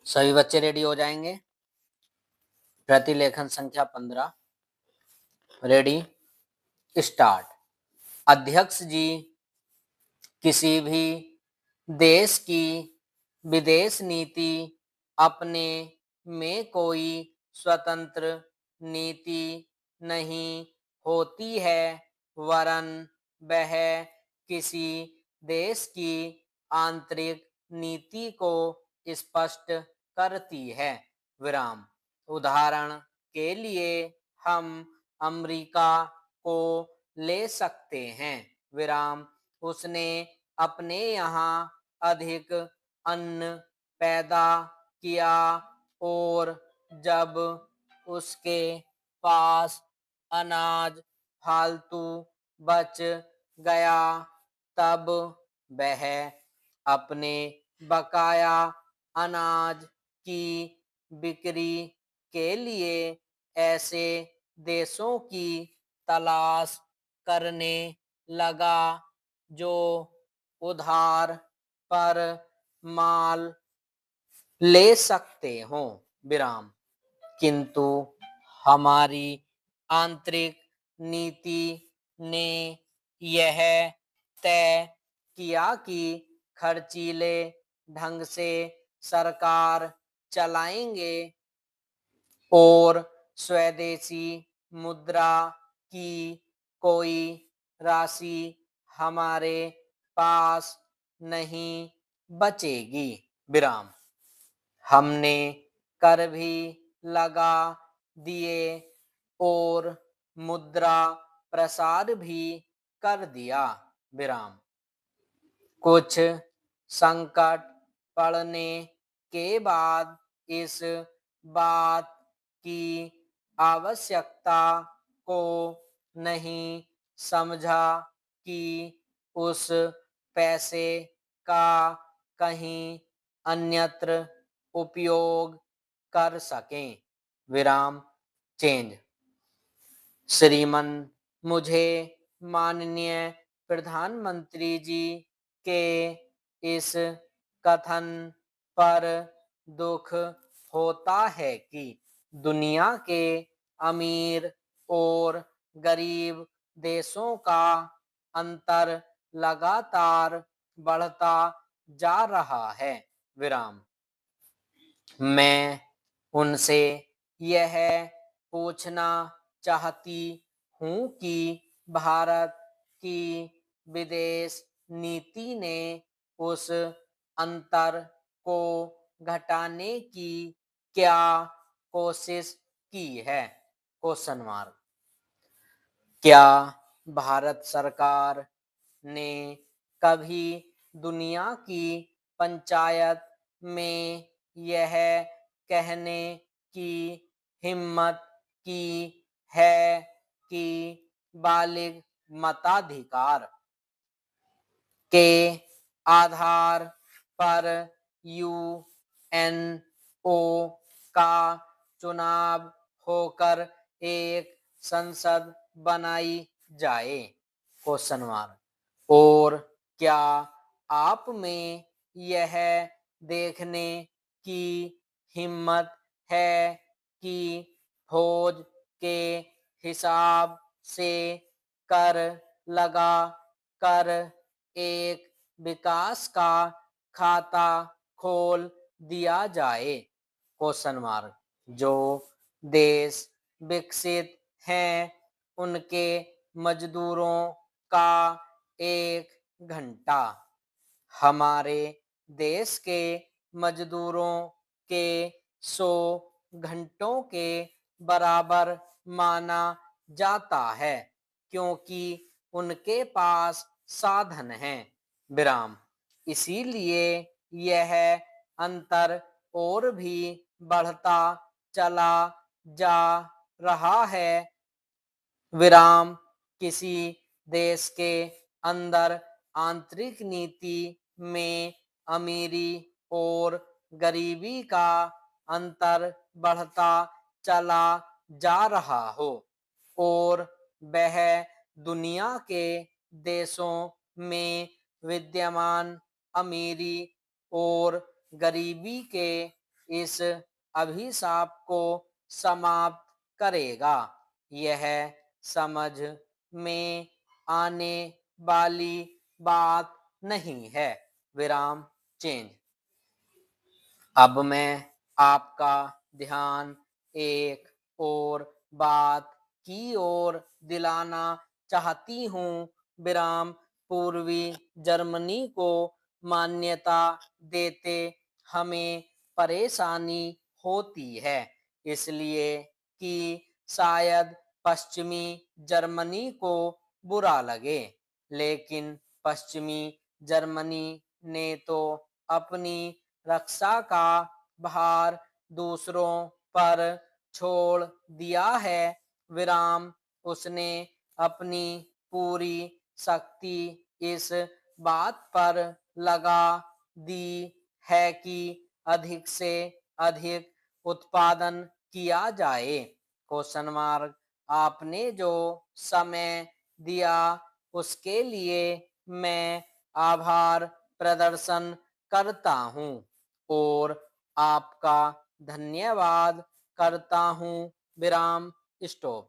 सभी बच्चे रेडी हो जाएंगे। प्रतिलेखन संख्या 15। Ready start. अध्यक्ष जी, किसी भी देश की विदेश नीति अपने में कोई स्वतंत्र नीति नहीं होती है, वरन वह किसी देश की आंतरिक नीति को स्पष्ट करती है। विराम। उदाहरण के लिए हम अमेरिका को ले सकते हैं। विराम। उसने अपने यहाँ अधिक अन्न पैदा किया और जब उसके पास अनाज फालतू बच गया, तब वह अपने बकाया अनाज की बिक्री के लिए ऐसे देशों की तलाश करने लगा जो उधार पर माल ले सकते हों। विराम। किंतु हमारी आंतरिक नीति ने यह तय किया कि खर्चीले ढंग से सरकार चलाएंगे और स्वदेशी मुद्रा की कोई राशि हमारे पास नहीं बचेगी। विराम। हमने कर भी लगा दिए और मुद्रा प्रसार भी कर दिया। विराम। कुछ संकट पड़ने के बाद इस बात की आवश्यकता को नहीं समझा कि उस पैसे का कहीं अन्यत्र उपयोग कर सकें। विराम। चेंज। श्रीमान, मुझे माननीय प्रधानमंत्री जी के इस कथन पर दुख होता है कि दुनिया के अमीर और गरीब देशों का अंतर लगातार बढ़ता जा रहा है। विराम। मैं उनसे यह पूछना चाहती हूँ कि भारत की विदेश नीति ने उस अंतर को घटाने की क्या कोशिश की है? Question mark. क्या भारत सरकार ने कभी दुनिया की पंचायत में यह कहने की हिम्मत की है कि बालिग मताधिकार के आधार पर यूएनओ का चुनाव होकर एक संसद बनाई जाए? Question mark. और क्या आप में यह देखने की हिम्मत है कि फौज के हिसाब से कर लगा कर एक विकास का खाता खोल दिया जाए? Question mark. जो देश विकसित हैं उनके मजदूरों का 1 घंटा हमारे देश के मजदूरों के 100 घंटों के बराबर माना जाता है, क्योंकि उनके पास साधन हैं। विराम। इसीलिए यह अंतर और भी बढ़ता चला जा रहा है। विराम। किसी देश के अंदर आंतरिक नीति में अमीरी और गरीबी का अंतर बढ़ता चला जा रहा हो और वह दुनिया के देशों में विद्यमान अमीरी और गरीबी के इस अभिशाप को समाप्त करेगा। यह समझ में आने वाली बात नहीं है। विराम चेंज। अब मैं आपका ध्यान एक और बात की ओर दिलाना चाहती हूँ। विराम पूर्वी जर्मनी को मान्यता देते हमें परेशानी होती है, इसलिए कि शायद पश्चिमी जर्मनी को बुरा लगे, लेकिन पश्चिमी जर्मनी ने तो अपनी रक्षा का भार दूसरों पर छोड़ दिया है। विराम उसने अपनी पूरी शक्ति इस बात पर लगा दी है कि अधिक से अधिक उत्पादन किया जाए। Question mark. आपने जो समय दिया उसके लिए मैं आभार प्रदर्शन करता हूँ और आपका धन्यवाद करता हूँ। विराम स्टॉप।